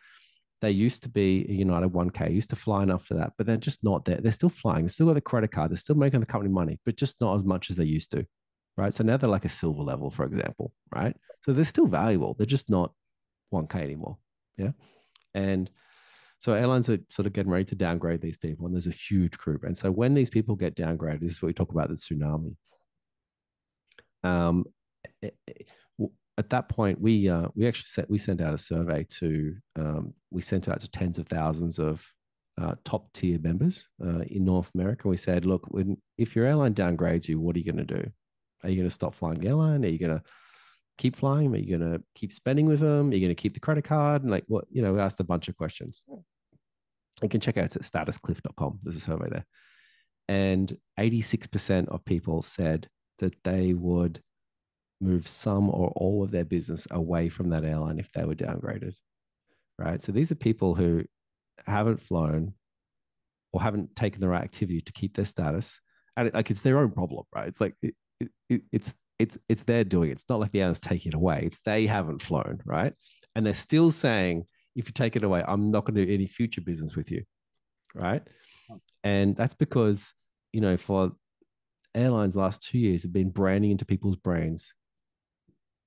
They used to be a United 1K, used to fly enough for that, but they're just not there. They're still flying, they're still got the credit card, they're still making the company money, but just not as much as they used to, right? So now they're like a silver level, for example, right? So they're still valuable. They're just not 1K anymore. Yeah. And so airlines are sort of getting ready to downgrade these people, and there's a huge group. And so when these people get downgraded, this is what we talk about the tsunami. At that point, we actually sent out a survey to we sent it out to tens of thousands of top tier members in North America. We said, look, if your airline downgrades you, what are you going to do? Are you going to stop flying the airline? Are you going to keep flying? Are you going to keep spending with them? Are you going to keep the credit card? And like what, we asked a bunch of questions. You can check out at statuscliff.com. There's a survey there. And 86% of people said that they would move some or all of their business away from that airline if they were downgraded, right? So these are people who haven't flown or haven't taken the right activity to keep their status. And it's their own problem, right? It's like, it's their doing. It's not like the airline's taking it away. It's they haven't flown, right? And they're still saying, if you take it away, I'm not going to do any future business with you, right? And that's because, for airlines last 2 years have been branding into people's brains,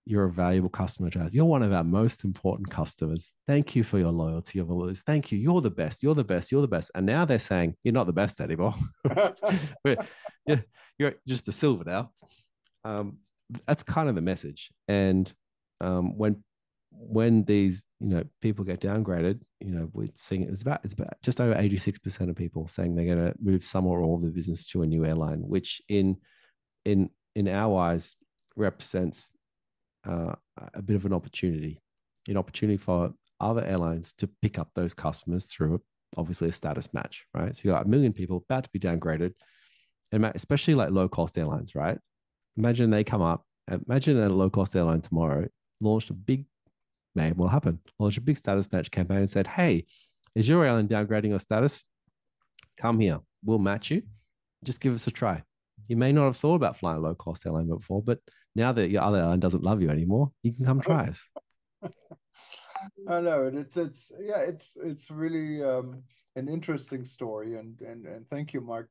you're a valuable customer to us. You're one of our most important customers. Thank you for your loyalty of all this. Thank you. You're the best. You're the best. You're the best. And now they're saying you're not the best anymore. You're just a silver now. That's kind of the message. And when these people get downgraded, we're seeing it's about just over 86% of people saying they're going to move some or all of the business to a new airline, which in our eyes represents a bit of an opportunity for other airlines to pick up those customers through obviously a status match, right? So you got 1 million people about to be downgraded, and especially like low cost airlines, right? Imagine they come up. Imagine a low cost airline tomorrow launched a big, maybe will happen, launched a big status match campaign and said, "Hey, is your airline downgrading your status? Come here, we'll match you. Just give us a try." You may not have thought about flying a low cost airline before, but now that your other airline doesn't love you anymore, you can come try us. I know, and it's really an interesting story, and thank you, Mark,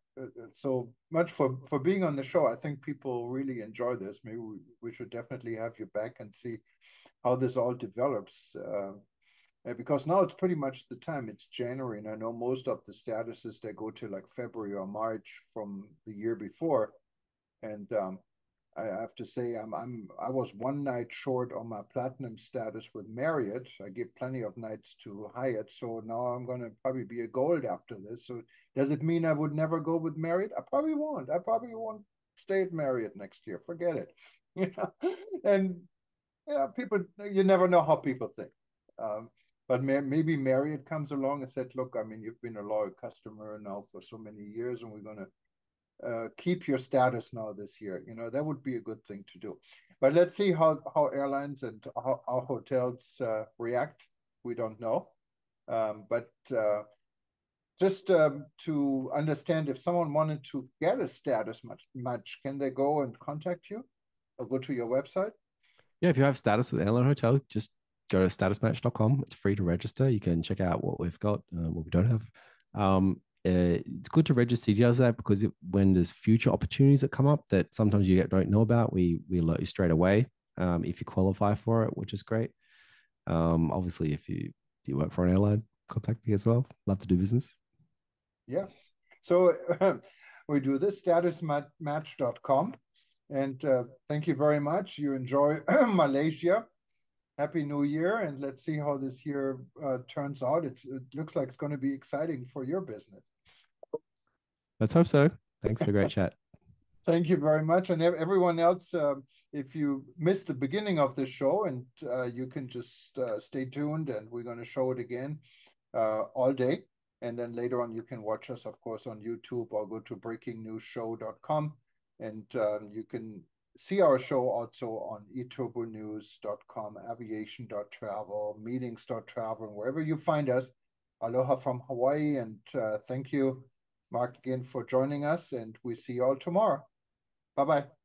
so much for being on the show. I think people really enjoy this. Maybe we should definitely have you back and see how this all develops. Because now it's pretty much the time. It's January, and I know most of the statuses they go to like February or March from the year before, and I have to say I was one night short on my platinum status with Marriott. I give plenty of nights to Hyatt, so now I'm going to probably be a gold after this. So does it mean I would never go with Marriott? I probably won't. I probably won't stay at Marriott next year. Forget it. And people, you never know how people think. But maybe Marriott comes along and said, "Look, I mean, you've been a loyal customer now for so many years, and we're going to keep your status now this year." That would be a good thing to do. But let's see how airlines and how hotels react. We don't know. But just to understand, if someone wanted to get a status match, can they go and contact you or go to your website? Yeah, if you have status with airline hotel, just go to statusmatch.com. It's free to register. You can check out what we've got, what we don't have. It's good to register. He does that because when there's future opportunities that come up that sometimes you don't know about, we alert you straight away if you qualify for it, which is great. Obviously, if you work for an airline, contact me as well. Love to do business. Yeah. So we do this, statusmatch.com. And thank you very much. You enjoy Malaysia. Happy New Year, and let's see how this year turns out. It looks like it's going to be exciting for your business. Let's hope so. Thanks for a great chat. Thank you very much. And everyone else, if you missed the beginning of the show, and you can just stay tuned, and we're going to show it again all day. And then later on, you can watch us, of course, on YouTube, or go to breakingnewsshow.com, and you can see our show also on eturbonews.com, aviation.travel, meetings.travel, and wherever you find us. Aloha from Hawaii, and thank you, Mark, again for joining us, and we see you all tomorrow. Bye-bye.